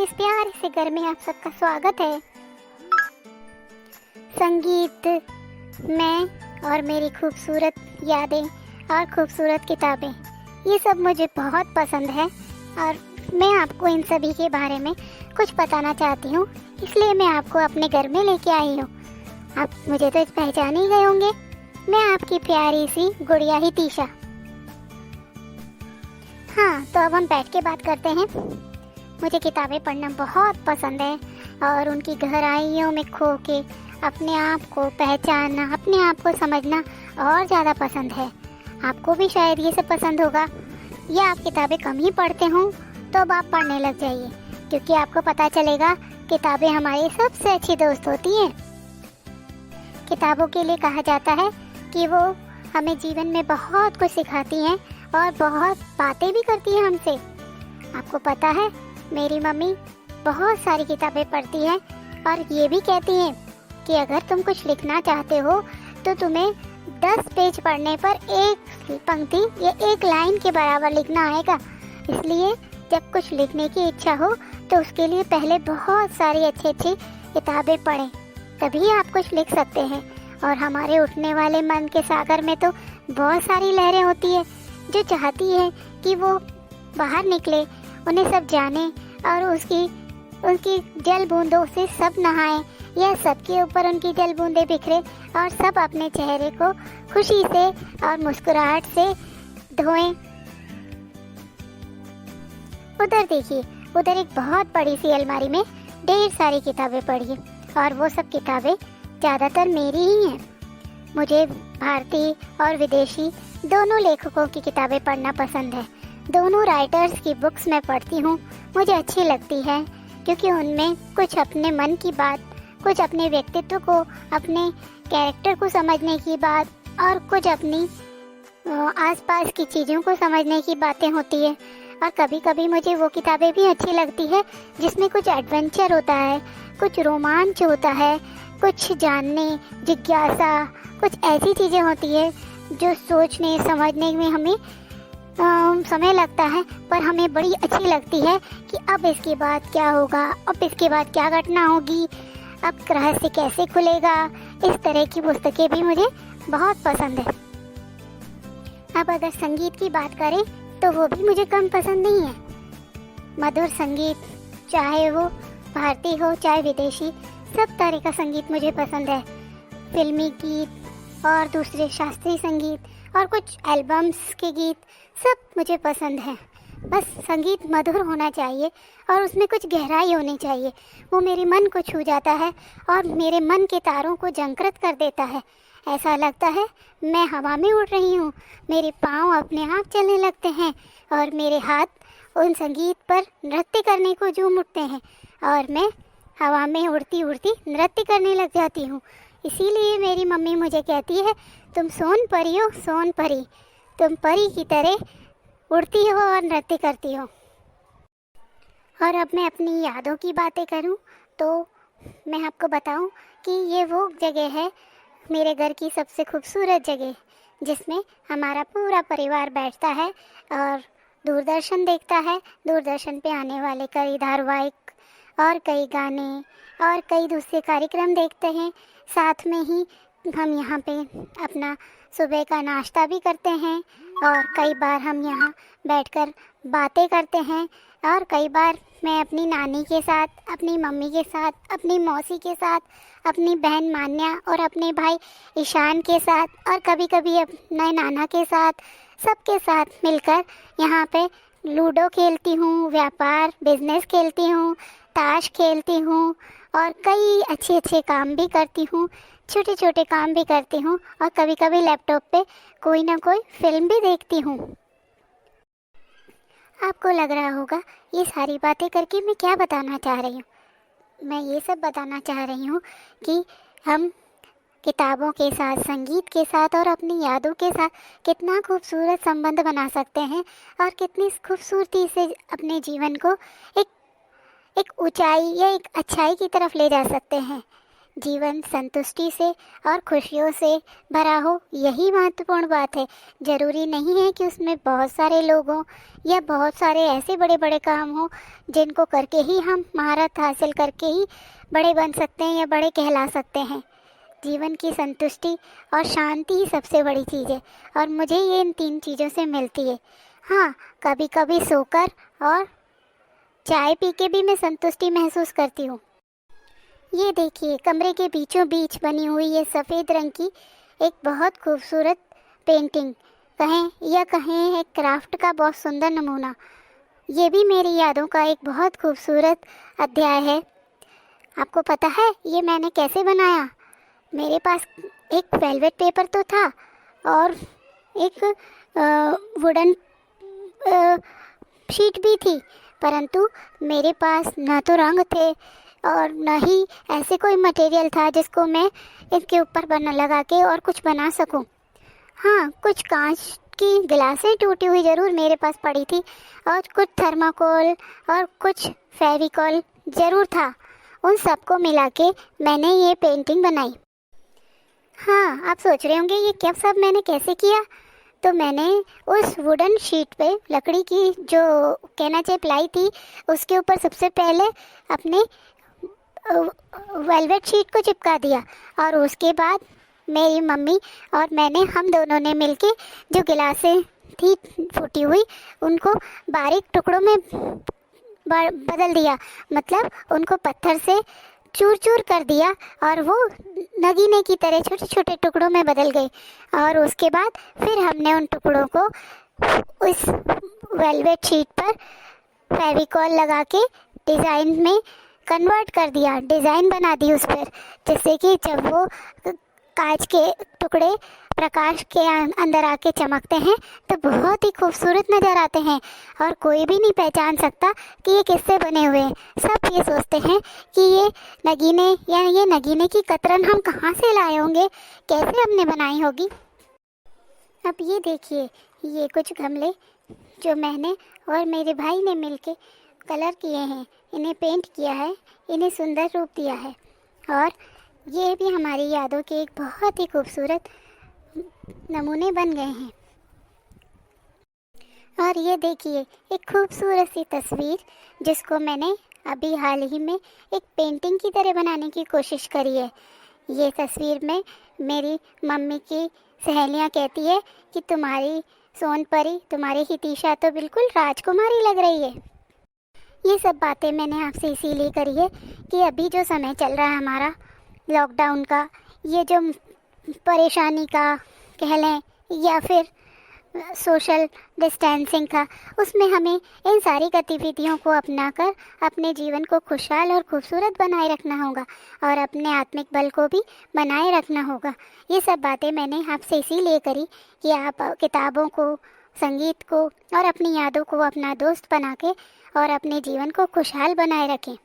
इस प्यारे से घर में आप सबका स्वागत है। संगीत, मैं और मेरी खूबसूरत यादें और खूबसूरत किताबें, ये सब मुझे बहुत पसंद है और मैं आपको इन सभी के बारे में कुछ बताना चाहती हूँ, इसलिए मैं आपको अपने घर में लेके आई हूँ। आप मुझे तो पहचान ही गए होंगे, मैं आपकी प्यारी सी गुड़िया ही तीशा। हाँ, तो अब हम बैठ के बात करते हैं। मुझे किताबें पढ़ना बहुत पसंद है और उनकी गहराइयों में खो के अपने आप को पहचानना, अपने आप को समझना और ज़्यादा पसंद है। आपको भी शायद ये सब पसंद होगा, या आप किताबें कम ही पढ़ते हों तो अब आप पढ़ने लग जाइए, क्योंकि आपको पता चलेगा किताबें हमारी सबसे अच्छी दोस्त होती हैं। किताबों के लिए कहा जाता है कि वो हमें जीवन में बहुत कुछ सिखाती हैं और बहुत बातें भी करती हैं हमसे। आपको पता है, मेरी मम्मी बहुत सारी किताबें पढ़ती है और ये भी कहती हैं कि अगर तुम कुछ लिखना चाहते हो तो तुम्हें 10 पेज पढ़ने पर एक पंक्ति या एक लाइन के बराबर लिखना आएगा। इसलिए जब कुछ लिखने की इच्छा हो तो उसके लिए पहले बहुत सारी अच्छी अच्छी किताबें पढ़ें, तभी आप कुछ लिख सकते हैं। और हमारे उठने वाले मन के सागर में तो बहुत सारी लहरें होती है जो चाहती है कि वो बाहर निकले, उन्हें सब जाने और उनकी जल बूंदों से सब नहाएं, या सबके ऊपर उनकी जल बूंदें बिखरे और सब अपने चेहरे को खुशी से और मुस्कुराहट से धोएं। उधर देखिए, उधर एक बहुत बड़ी सी अलमारी में ढेर सारी किताबें पड़ी है और वो सब किताबें ज़्यादातर मेरी ही हैं। मुझे भारतीय और विदेशी दोनों लेखकों की किताबें पढ़ना पसंद है। दोनों राइटर्स की बुक्स मैं पढ़ती हूँ, मुझे अच्छी लगती है, क्योंकि उनमें कुछ अपने मन की बात, कुछ अपने व्यक्तित्व को, अपने कैरेक्टर को समझने की बात और कुछ अपनी आसपास की चीज़ों को समझने की बातें होती है। और कभी कभी मुझे वो किताबें भी अच्छी लगती है जिसमें कुछ एडवेंचर होता है, कुछ रोमांच होता है, कुछ जानने, जिज्ञासा, कुछ ऐसी चीज़ें होती है जो सोचने समझने में हमें समय लगता है, पर हमें बड़ी अच्छी लगती है कि अब इसके बाद क्या होगा, अब इसके बाद क्या घटना होगी, अब रहस्य कैसे खुलेगा। इस तरह की पुस्तकें भी मुझे बहुत पसंद है। अब अगर संगीत की बात करें तो वो भी मुझे कम पसंद नहीं है। मधुर संगीत, चाहे वो भारतीय हो चाहे विदेशी, सब तरह का संगीत मुझे पसंद है। फिल्मी गीत और दूसरे शास्त्रीय संगीत और कुछ एल्बम्स के गीत सब मुझे पसंद है। बस संगीत मधुर होना चाहिए और उसमें कुछ गहराई होनी चाहिए। वो मेरे मन को छू जाता है और मेरे मन के तारों को झंकृत कर देता है। ऐसा लगता है मैं हवा में उड़ रही हूँ, मेरे पाँव अपने आप चलने लगते हैं और मेरे हाथ उन संगीत पर नृत्य करने को झूम उठते हैं और मैं हवा में उड़ती उड़ती नृत्य करने लग जाती हूँ। इसीलिए मेरी मम्मी मुझे कहती है, तुम सोन परी हो, सोन परी, तुम परी की तरह उड़ती हो और नृत्य करती हो। और अब मैं अपनी यादों की बातें करूं तो मैं आपको बताऊं कि ये वो जगह है, मेरे घर की सबसे खूबसूरत जगह, जिसमें हमारा पूरा परिवार बैठता है और दूरदर्शन देखता है। दूरदर्शन पे आने वाले कई धारावाहिक और कई गाने और कई दूसरे कार्यक्रम देखते हैं। साथ में ही हम यहाँ पे अपना सुबह का नाश्ता भी करते हैं और कई बार हम यहाँ बैठकर बातें करते हैं। और कई बार मैं अपनी नानी के साथ, अपनी मम्मी के साथ, अपनी मौसी के साथ, अपनी बहन मान्या और अपने भाई ईशान के साथ और कभी कभी अपने नाना के साथ, सबके साथ मिलकर यहाँ पे लूडो खेलती हूँ, व्यापार बिजनेस खेलती हूँ, ताश खेलती हूँ और कई अच्छे अच्छे काम भी करती हूँ, छोटे छोटे काम भी करती हूँ और कभी कभी लैपटॉप पे कोई ना कोई फिल्म भी देखती हूँ। आपको लग रहा होगा ये सारी बातें करके मैं क्या बताना चाह रही हूँ। मैं ये सब बताना चाह रही हूँ कि हम किताबों के साथ, संगीत के साथ और अपनी यादों के साथ कितना खूबसूरत संबंध बना सकते हैं और कितनी खूबसूरती से अपने जीवन को एक ऊंचाई या एक अच्छाई की तरफ ले जा सकते हैं। जीवन संतुष्टि से और खुशियों से भरा हो, यही महत्वपूर्ण बात है। ज़रूरी नहीं है कि उसमें बहुत सारे लोग हों या बहुत सारे ऐसे बड़े बड़े काम हों जिनको करके ही हम महारत हासिल करके ही बड़े बन सकते हैं या बड़े कहला सकते हैं। जीवन की संतुष्टि और शांति ही सबसे बड़ी चीज़ है और मुझे ये इन 3 चीज़ों से मिलती है। हाँ, कभी कभी सोकर और चाय पी के भी मैं संतुष्टि महसूस करती हूँ। ये देखिए, कमरे के बीचों बीच बनी हुई ये सफ़ेद रंग की एक बहुत खूबसूरत पेंटिंग कहें या कहें एक क्राफ्ट का बहुत सुंदर नमूना। ये भी मेरी यादों का एक बहुत खूबसूरत अध्याय है। आपको पता है ये मैंने कैसे बनाया? मेरे पास एक वेलवेट पेपर तो था और एक वुडन शीट भी थी, परंतु मेरे पास न तो रंग थे और न ही ऐसे कोई मटेरियल था जिसको मैं इसके ऊपर बना लगा के और कुछ बना सकूं। हाँ, कुछ कांच की गिलासें टूटी हुई ज़रूर मेरे पास पड़ी थी और कुछ थर्माकोल और कुछ फेविकॉल ज़रूर था। उन सबको मिला के मैंने ये पेंटिंग बनाई। हाँ, आप सोच रहे होंगे ये क्या सब मैंने कैसे किया? तो मैंने उस वुडन शीट पे लकड़ी की जो कहना चाहिए प्लाई थी उसके ऊपर सबसे पहले अपने वेलवेट शीट को चिपका दिया और उसके बाद मेरी मम्मी और मैंने हम दोनों ने मिलके जो गिलासें थी फूटी हुई उनको बारीक टुकड़ों में बदल दिया, मतलब उनको पत्थर से चूर चूर कर दिया और वो नगीने की तरह छोटे छोटे टुकड़ों में बदल गए। और उसके बाद फिर हमने उन टुकड़ों को उस वेलवेट शीट पर फेविकॉल लगा के डिज़ाइन में कन्वर्ट कर दिया, डिज़ाइन बना दी उस पर, जिससे कि जब वो कांच के टुकड़े प्रकाश के अंदर आके चमकते हैं तो बहुत ही खूबसूरत नज़र आते हैं और कोई भी नहीं पहचान सकता कि ये किससे बने हुए हैं। सब ये सोचते हैं कि ये नगीने या ये नगीने की कतरन हम कहाँ से लाए होंगे, कैसे हमने बनाई होगी। अब ये देखिए, ये कुछ गमले जो मैंने और मेरे भाई ने मिलके कलर किए हैं, इन्हें पेंट किया है, इन्हें सुंदर रूप दिया है और ये भी हमारी यादों के एक बहुत ही खूबसूरत नमूने बन गए हैं। और ये देखिए, एक खूबसूरत सी तस्वीर जिसको मैंने अभी हाल ही में एक पेंटिंग की तरह बनाने की कोशिश करी है। ये तस्वीर में मेरी मम्मी की सहेलियां कहती है कि तुम्हारी सोनपरी, तुम्हारी हितिशा तो बिल्कुल राजकुमारी लग रही है। ये सब बातें मैंने आपसे इसीलिए करी है कि अभी जो समय चल रहा है हमारा लॉकडाउन का, ये जो परेशानी का कह लें या फिर सोशल डिस्टेंसिंग का, उसमें हमें इन सारी गतिविधियों को अपनाकर अपने जीवन को खुशहाल और खूबसूरत बनाए रखना होगा और अपने आत्मिक बल को भी बनाए रखना होगा। ये सब बातें मैंने आपसे इसीलिए करी कि आप किताबों को, संगीत को और अपनी यादों को अपना दोस्त बना के और अपने जीवन को खुशहाल बनाए रखें।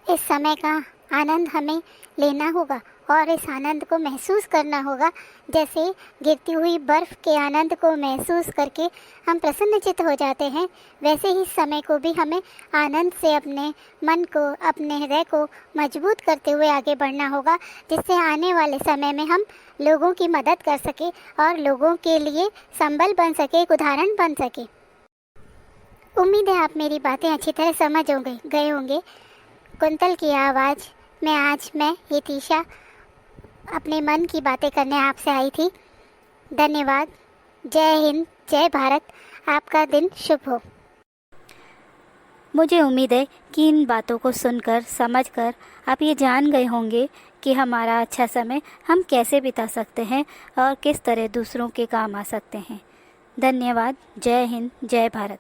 इस समय का आनंद हमें लेना होगा और इस आनंद को महसूस करना होगा। जैसे गिरती हुई बर्फ़ के आनंद को महसूस करके हम प्रसन्नचित्त हो जाते हैं, वैसे ही समय को भी हमें आनंद से अपने मन को, अपने हृदय को मजबूत करते हुए आगे बढ़ना होगा, जिससे आने वाले समय में हम लोगों की मदद कर सके और लोगों के लिए संबल बन सके, एक उदाहरण बन सके। उम्मीद है आप मेरी बातें अच्छी तरह समझ गए होंगे। कुंतल की आवाज़ में आज मैं हितिशा अपने मन की बातें करने आपसे आई थी। धन्यवाद। जय हिंद, जय भारत। आपका दिन शुभ हो। मुझे उम्मीद है कि इन बातों को सुनकर, समझकर आप ये जान गए होंगे कि हमारा अच्छा समय हम कैसे बिता सकते हैं और किस तरह दूसरों के काम आ सकते हैं। धन्यवाद। जय हिंद, जय भारत।